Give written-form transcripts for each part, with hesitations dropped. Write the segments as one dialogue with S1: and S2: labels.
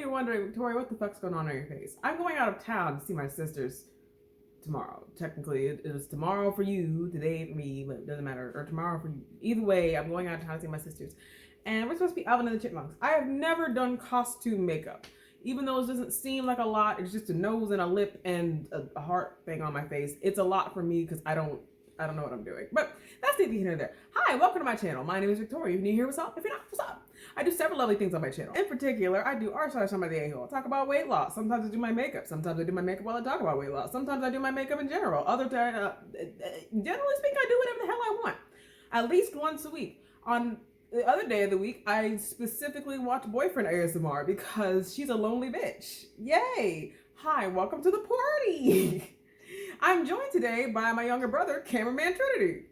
S1: wondering, Victoria, what the fuck's going on your face? I'm going out of town to see my sisters tomorrow. Technically, it is tomorrow for you, today for me, but it doesn't matter. Or tomorrow for you. Either way, I'm going out of town to see my sisters. And we're supposed to be Alvin and the Chipmunks. I have never done costume makeup. Even though it doesn't seem like a lot, it's just a nose and a lip and a heart thing on my face. It's a lot for me because I don't know what I'm doing. But that's neither here nor there. Hi, welcome to my channel. My name is Victoria. If you're new here, what's up? If you're not, what's up? I do several lovely things on my channel. In particular, I do r/somebody a-hole. I talk about weight loss. Sometimes I do my makeup. Sometimes I do my makeup while I talk about weight loss. Sometimes I do my makeup in general. Generally speaking, I do whatever the hell I want. At least once a week. On the other day of the week, I specifically watch Boyfriend ASMR because she's a lonely bitch. Yay! Hi, welcome to the party. I'm joined today by my younger brother, Cameraman Trinity.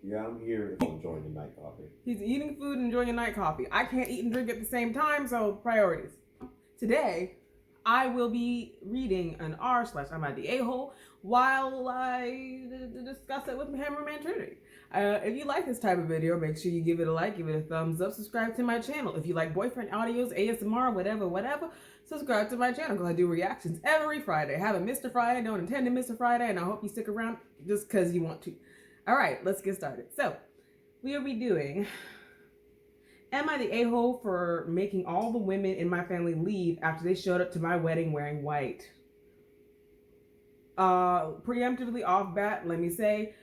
S2: Yeah, I'm here enjoying the night coffee.
S1: He's eating food and enjoying a night coffee. I can't eat and drink at the same time, so priorities. Today, I will be reading an r/I'm the a-hole while I discuss it with Cameraman Trinity. If you like this type of video, make sure you give it a like, give it a thumbs up, subscribe to my channel. If you like boyfriend audios, ASMR, whatever, subscribe to my channel because I do reactions every Friday. I haven't missed a Friday, don't intend to miss a Friday, and I hope you stick around just because you want to. All right, let's get started. So, we will be doing, am I the a-hole for making all the women in my family leave after they showed up to my wedding wearing white? Preemptively off bat, let me say,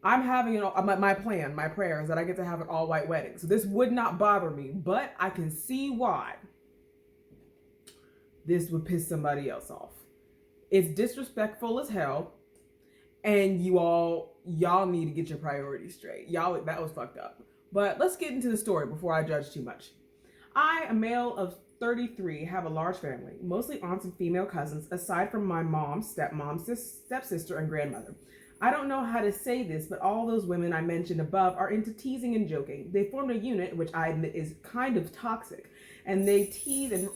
S1: I'm having my plan, my prayer is that I get to have an all-white wedding. So this would not bother me, but I can see why this would piss somebody else off. It's disrespectful as hell, and y'all need to get your priorities straight. That was fucked up. But let's get into the story before I judge too much. I, a male of 33, have a large family, mostly aunts and female cousins, aside from my mom, stepmom, stepsister, and grandmother. I don't know how to say this, but all those women I mentioned above are into teasing and joking. They formed a unit, which I admit is kind of toxic, and they tease and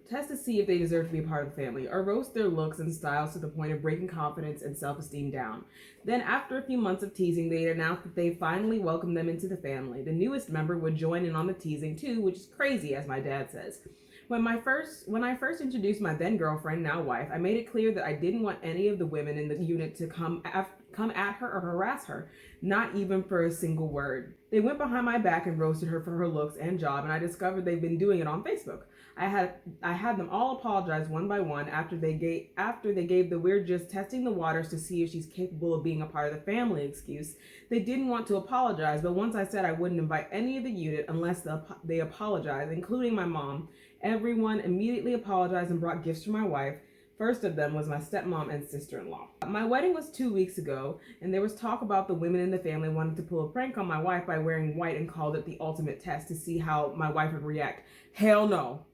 S1: test to see if they deserve to be a part of the family, or roast their looks and styles to the point of breaking confidence and self-esteem down. Then after a few months of teasing, they announced that they finally welcomed them into the family. The newest member would join in on the teasing too, which is crazy, as my dad says. When I first introduced my then girlfriend, now wife, I made it clear that I didn't want any of the women in the unit to come at her or harass her, not even for a single word. They went behind my back and roasted her for her looks and job, and I discovered they've been doing it on Facebook. I had them all apologize one by one after they gave the "we're just testing the waters to see if she's capable of being a part of the family" excuse. They didn't want to apologize, but once I said I wouldn't invite any of the unit unless they apologized, including my mom, everyone immediately apologized and brought gifts for my wife. First of them was my stepmom and sister-in-law. My wedding was 2 weeks ago, and there was talk about the women in the family wanting to pull a prank on my wife by wearing white and called it the ultimate test to see how my wife would react. Hell no.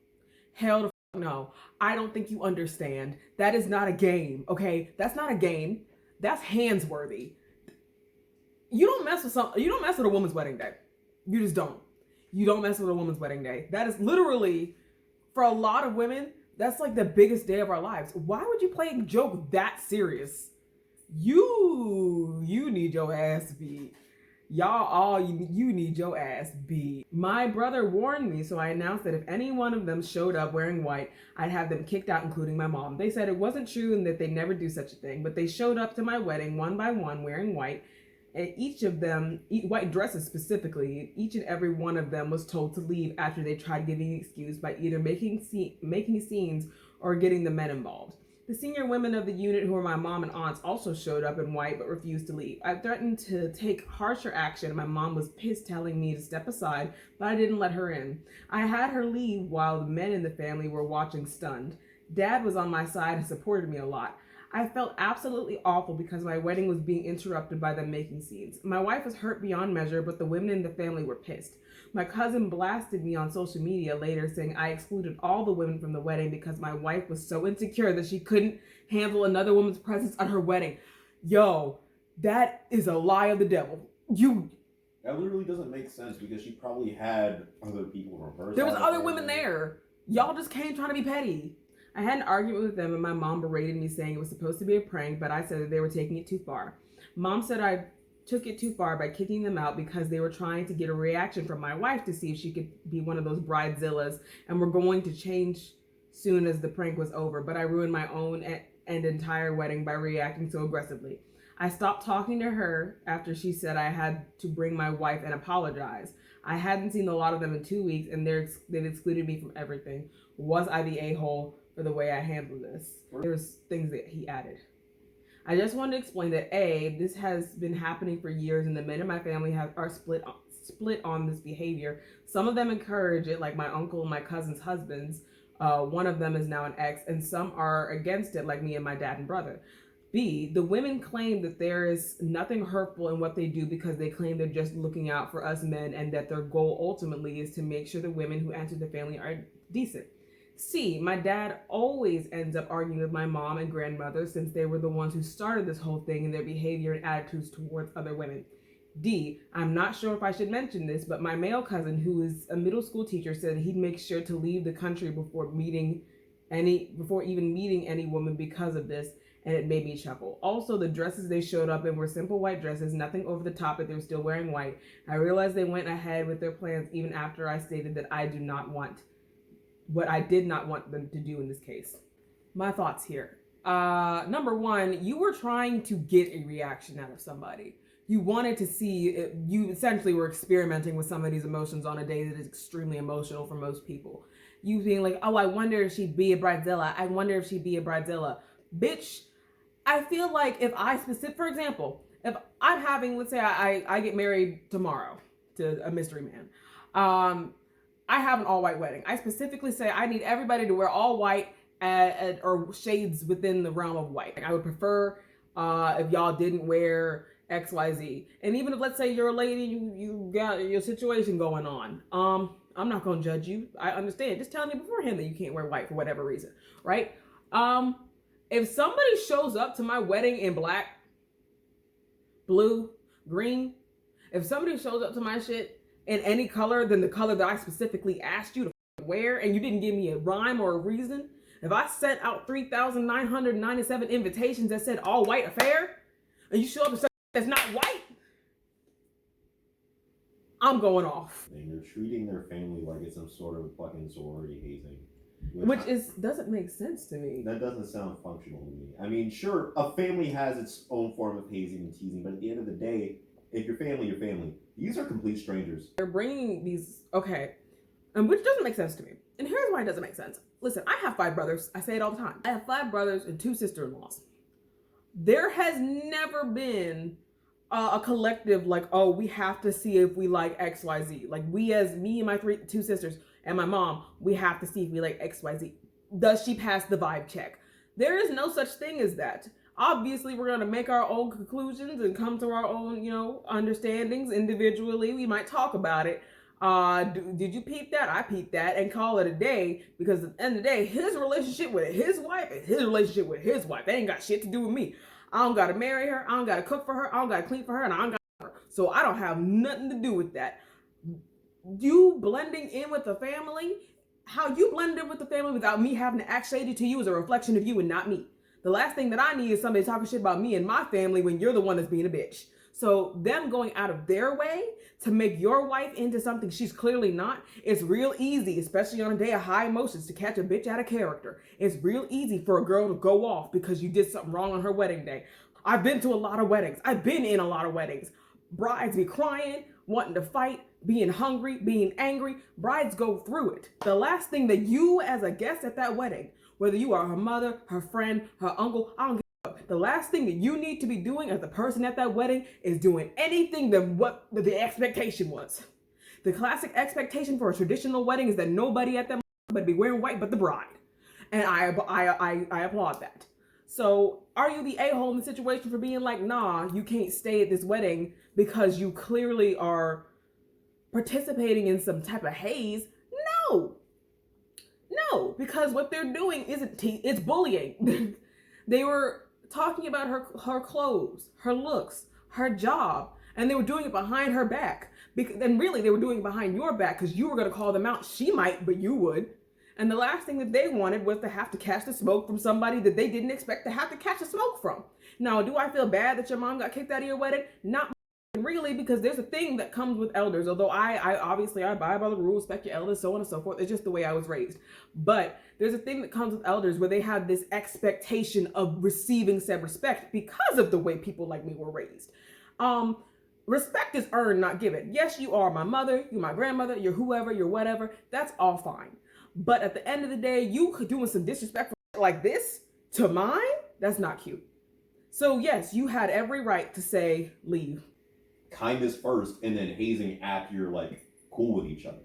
S1: Hell the fuck no. I don't think you understand. That is not a game, okay? That's not a game. That's hands-worthy. You don't mess with a woman's wedding day. You just don't. You don't mess with a woman's wedding day. That is literally, for a lot of women, that's like the biggest day of our lives. Why would you play a joke that serious? You need your ass beat. You need your ass beat. My brother warned me, so I announced that if any one of them showed up wearing white, I'd have them kicked out, including my mom. They said it wasn't true and that they never do such a thing, but they showed up to my wedding one by one wearing white, and each of them, white dresses specifically, each and every one of them was told to leave after they tried giving an excuse by either making scenes or getting the men involved. The senior women of the unit, who were my mom and aunts, also showed up in white but refused to leave. I threatened to take harsher action, and my mom was pissed, telling me to step aside, but I didn't let her in. I had her leave while the men in the family were watching stunned. Dad was on my side and supported me a lot. I felt absolutely awful because my wedding was being interrupted by them making scenes. My wife was hurt beyond measure, but the women in the family were pissed. My cousin blasted me on social media later, saying I excluded all the women from the wedding because my wife was so insecure that she couldn't handle another woman's presence at her wedding. Yo, that is a lie of the devil.
S2: That literally doesn't make sense because she probably had other people from her side.
S1: There was other women there. Y'all just came trying to be petty. I had an argument with them and my mom berated me, saying it was supposed to be a prank, but I said that they were taking it too far. Mom said I took it too far by kicking them out because they were trying to get a reaction from my wife to see if she could be one of those bridezillas and were going to change soon as the prank was over. But I ruined my own and entire wedding by reacting so aggressively. I stopped talking to her after she said I had to bring my wife and apologize. I hadn't seen a lot of them in 2 weeks, and they've excluded me from everything. Was I the a-hole for the way I handled this? There's things that he added. I just wanted to explain that this has been happening for years, and the men in my family are split on this behavior. Some of them encourage it, like my uncle and my cousin's husbands. One of them is now an ex, and some are against it, like me and my dad and brother. B, the women claim that there is nothing hurtful in what they do because they claim they're just looking out for us men, and that their goal ultimately is to make sure the women who enter the family are decent. C, my dad always ends up arguing with my mom and grandmother since they were the ones who started this whole thing in their behavior and attitudes towards other women. D, I'm not sure if I should mention this, but my male cousin, who is a middle school teacher, said he'd make sure to leave the country before even meeting any woman because of this, and it made me chuckle. Also, the dresses they showed up in were simple white dresses, nothing over the top, but they were still wearing white. I realized they went ahead with their plans even after I stated that I did not want them to do in this case. My thoughts here. Number one, you were trying to get a reaction out of somebody. You wanted to see, you essentially were experimenting with some of these emotions on a day that is extremely emotional for most people. You being like, oh, I wonder if she'd be a bridezilla. I wonder if she'd be a bridezilla. Bitch, I feel like for example, if I'm having, let's say I get married tomorrow to a mystery man. I have an all white wedding. I specifically say I need everybody to wear all white or shades within the realm of white. I would prefer if y'all didn't wear XYZ. And even if, let's say you're a lady, you got your situation going on. I'm not gonna judge you. I understand. Just tell me beforehand that you can't wear white for whatever reason, right? If somebody shows up to my wedding in black, blue, green, if somebody shows up to my shit in any color than the color that I specifically asked you to wear, and you didn't give me a rhyme or a reason, if I sent out 3,997 invitations that said all white affair, and you show up to something that's not white, I'm going off.
S2: And you're treating their family like it's some sort of fucking sorority hazing.
S1: Which doesn't make sense to me.
S2: That doesn't sound functional to me. I mean, sure, a family has its own form of hazing and teasing, but at the end of the day, if you're family, you're family. These are complete strangers.
S1: They're bringing these, okay, and which doesn't make sense to me. And here's why it doesn't make sense. Listen, I have 5 brothers. I say it all the time. I have 5 brothers and 2 sister-in-laws. There has never been a collective like, oh, we have to see if we like XYZ. Like me and my 2 sisters and my mom, we have to see if we like XYZ. Does she pass the vibe check? There is no such thing as that. Obviously, we're going to make our own conclusions and come to our own, understandings individually. We might talk about it. Did you peep that? I peeped that, and call it a day, because at the end of the day, his relationship with his wife is his relationship with his wife. They ain't got shit to do with me. I don't got to marry her. I don't got to cook for her. I don't got to clean for her, and I don't got her. So I don't have nothing to do with that. You blending in with the family, how you blend in with the family without me having to act shady to you is a reflection of you and not me. The last thing that I need is somebody talking shit about me and my family when you're the one that's being a bitch. So them going out of their way to make your wife into something she's clearly not, it's real easy, especially on a day of high emotions, to catch a bitch out of character. It's real easy for a girl to go off because you did something wrong on her wedding day. I've been to a lot of weddings. I've been in a lot of weddings. Brides be crying, wanting to fight, being hungry, being angry. Brides go through it. The last thing that you as a guest at that wedding, whether you are her mother, her friend, her uncle, I don't give a fuck. The last thing that you need to be doing as the person at that wedding is doing anything than what the expectation was. The classic expectation for a traditional wedding is that nobody at that would be wearing white but the bride. And I applaud that. So are you the a-hole in the situation for being like, nah, you can't stay at this wedding because you clearly are participating in some type of haze? No, because what they're doing it's bullying. They were talking about her clothes, her looks, her job, and they were doing it behind her back. And really, they were doing it behind your back because you were going to call them out. She might, but you would. And the last thing that they wanted was to have to catch the smoke from somebody that they didn't expect to have to catch the smoke from. Now, do I feel bad that your mom got kicked out of your wedding? Not really, because there's a thing that comes with elders. Although I obviously I abide by the rules, respect your elders, so on and so forth. It's just the way I was raised. But there's a thing that comes with elders where they have this expectation of receiving said respect because of the way people like me were raised. Respect is earned, not given. Yes, you are my mother, you're my grandmother, you're whoever, you're whatever. That's all fine. But at the end of the day, you doing some disrespectful like this to mine, that's not cute. So yes, you had every right to say leave.
S2: Kindness first, and then hazing after you're like cool with each other.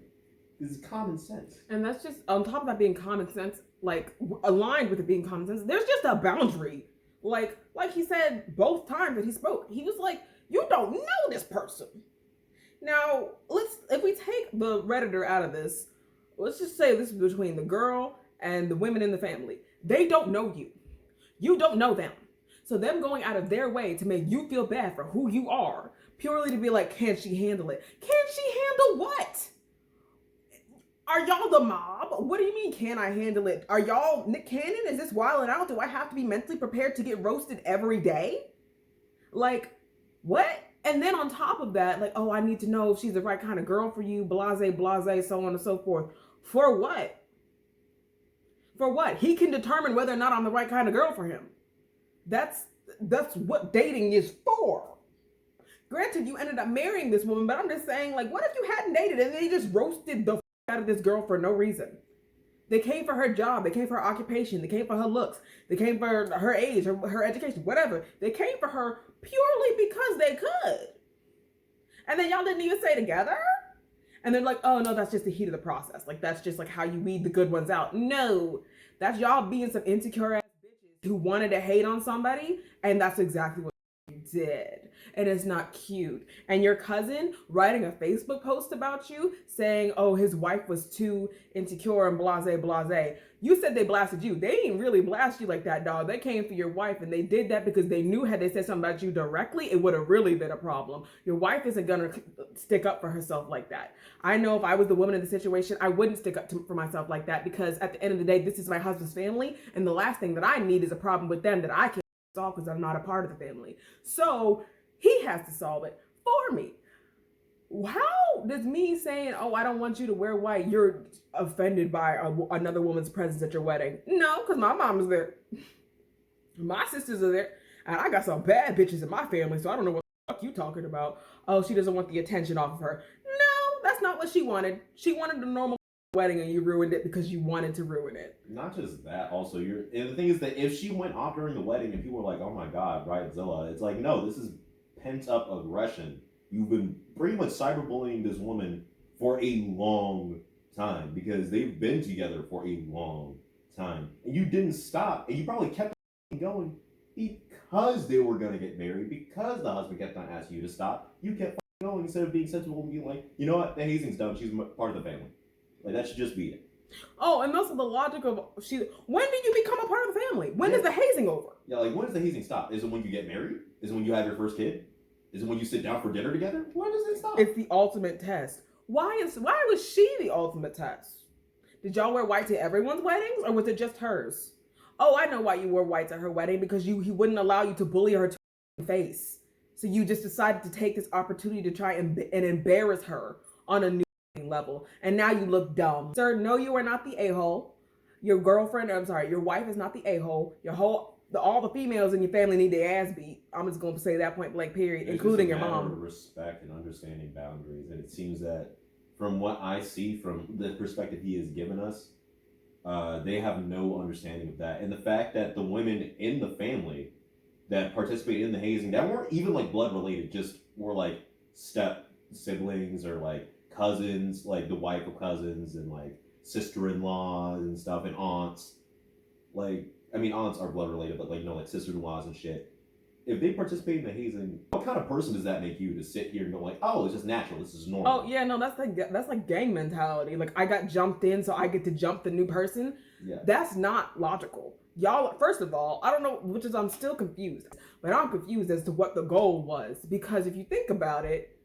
S2: This is common sense.
S1: And that's just on top of that being common sense, like aligned with it being common sense. There's just a boundary. Like he said both times that he spoke, he was like, "You don't know this person." Now if we take the Redditor out of this, let's just say this is between the girl and the women in the family. They don't know you. You don't know them. So them going out of their way to make you feel bad for who you are, purely to be like, can she handle it? Can she handle what? Are y'all the mob? What do you mean, can I handle it? Are y'all Nick Cannon? Is this wilding out? Do I have to be mentally prepared to get roasted every day? Like, what? And then on top of that, like, oh, I need to know if she's the right kind of girl for you, blase, blase, so on and so forth. For what? For what? He can determine whether or not I'm the right kind of girl for him. That's what dating is for. Granted, you ended up marrying this woman, but I'm just saying, like, what if you hadn't dated and they just roasted the out of this girl for no reason? They came for her job, they came for her occupation, they came for her looks, they came for her age, her education, whatever. They came for her purely because they could. And then y'all didn't even stay together? And they're like, oh no, that's just the heat of the process. Like, that's just like how you weed the good ones out. No, that's y'all being some insecure ass bitches who wanted to hate on somebody, and that's exactly what you did. And it's not cute. And your cousin writing a Facebook post about you saying, oh, his wife was too insecure and blase, blase. You said they blasted you. They didn't really blast you like that, dog. They came for your wife, and they did that because they knew had they said something about you directly, it would have really been a problem. Your wife isn't gonna stick up for herself like that. I know if I was the woman in the situation, I wouldn't stick up for myself like that, because at the end of the day, this is my husband's family, and the last thing that I need is a problem with them that I can't solve because I'm not a part of the family. So he has to solve it for me. How does me saying, oh, I don't want you to wear white, you're offended by another woman's presence at your wedding? No, because my mom is there. My sisters are there. And I got some bad bitches in my family, so I don't know what the fuck you talking about. Oh, she doesn't want the attention off of her. No, that's not what she wanted. She wanted a normal wedding, and you ruined it because you wanted to ruin it.
S2: Not just that, also, and the thing is that if she went off during the wedding and people were like, oh my god, Bridezilla, it's like, no, this is pent-up aggression. You've been pretty much cyberbullying this woman for a long time because they've been together for a long time. And you didn't stop, and you probably kept going because they were going to get married, because the husband kept on asking you to stop. You kept going instead of being sensible and being like, you know what, the hazing's done, she's part of the family. Like, that should just be it.
S1: Oh, and also the logic of when did you become a part of the family? When is the hazing over?
S2: Yeah, like, when does the hazing stop? Is it when you get married? Is it when you have your first kid? Is it when you sit down for dinner together? When does it stop?
S1: It's the ultimate test. Why was she the ultimate test? Did y'all wear white to everyone's weddings, or was it just hers? Oh, I know why you wore whites at her wedding, because he wouldn't allow you to bully her to her face. So you just decided to take this opportunity to try and embarrass her on a new level. And now you look dumb. Sir, no, you are not the a-hole. Your wife is not the a-hole. All the females in your family need their ass beat. I'm just going to say that point blank period, including your mom.
S2: Respect and understanding boundaries. And it seems that from what I see from the perspective he has given us, they have no understanding of that. And the fact that the women in the family that participated in the hazing, that weren't even like blood related, just were like step siblings or like cousins, like the wife of cousins and like sister-in-laws and stuff and aunts. Like, I mean, aunts are blood related, but like, you know, like sister-in-laws and shit. If they participate in the hazing, what kind of person does that make you to sit here and go like, oh, it's just natural, this is normal?
S1: Oh yeah, no, that's like gang mentality. Like, I got jumped in, so I get to jump the new person.
S2: Yeah.
S1: That's not logical. Y'all, first of all, I don't know, I'm still confused. But I'm confused as to what the goal was. Because if you think about it,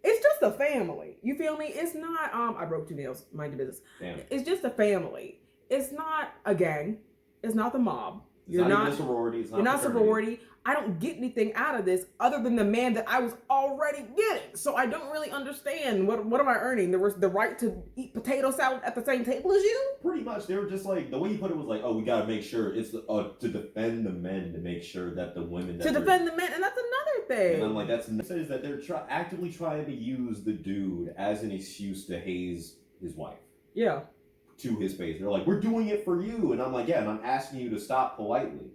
S1: it's just a family. You feel me? It's not, I broke 2 nails, mind your business.
S2: Damn.
S1: It's just a family. It's not a gang. It's not the mob. You're
S2: not
S1: not
S2: even a sorority. It's not
S1: you're not
S2: fraternity.
S1: sorority. I don't get anything out of this other than the man that I was already getting. So I don't really understand what am I earning? There was the right to eat potato salad at the same table as you?
S2: Pretty much, they were just like, the way you put it was like, oh, we gotta make sure it's to defend the men, to make sure that the women that
S1: To defend the men, and that's another thing.
S2: And I'm like, that's says that they're actively trying to use the dude as an excuse to haze his wife.
S1: Yeah.
S2: To his face. They're like, we're doing it for you. And I'm like, yeah, and I'm asking you to stop politely.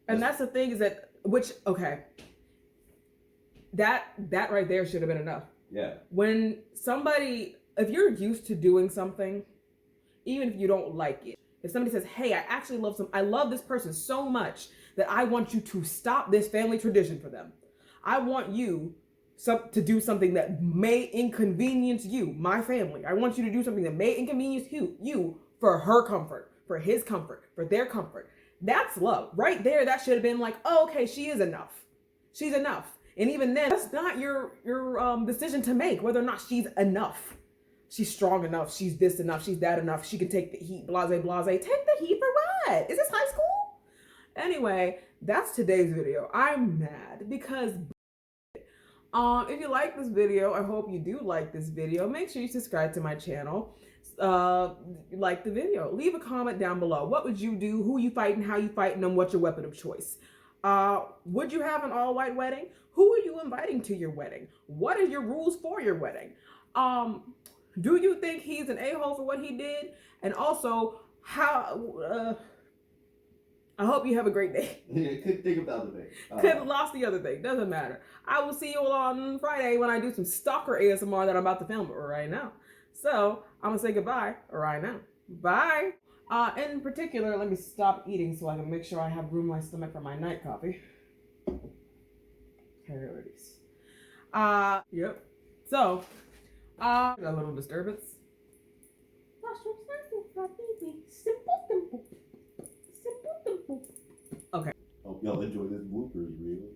S1: And that's the thing is that, that right there should have been enough.
S2: Yeah.
S1: When somebody, if you're used to doing something, even if you don't like it, if somebody says, hey, I love this person so much that I want you to stop this family tradition for them. I want you to do something that may inconvenience you, my family. I want you to do something that may inconvenience you for her comfort, for his comfort, for their comfort. That's love. Right there, that should have been like, oh, okay, she is enough. She's enough. And even then, that's not your decision to make, whether or not she's enough. She's strong enough. She's this enough. She's that enough. She can take the heat. Blase, blase. Take the heat for what? Is this high school? Anyway, that's today's video. I'm mad because if you like this video, I hope you do like this video. Make sure you subscribe to my channel. Like the video. Leave a comment down below. What would you do? Who you fighting? How you fighting? And what's your weapon of choice? Would you have an all-white wedding? Who are you inviting to your wedding? What are your rules for your wedding? Do you think he's an a-hole for what he did? And also, how... I hope you have a great day.
S2: Couldn't think of the other thing.
S1: Couldn't lost the other thing. Doesn't matter. I will see you all on Friday when I do some stalker ASMR that I'm about to film right now. So I'm gonna say goodbye right now. Bye. In particular, let me stop eating so I can make sure I have room in my stomach for my night coffee. Priorities. Yep. So, a little disturbance.
S2: Hope y'all enjoy this bloopers reel.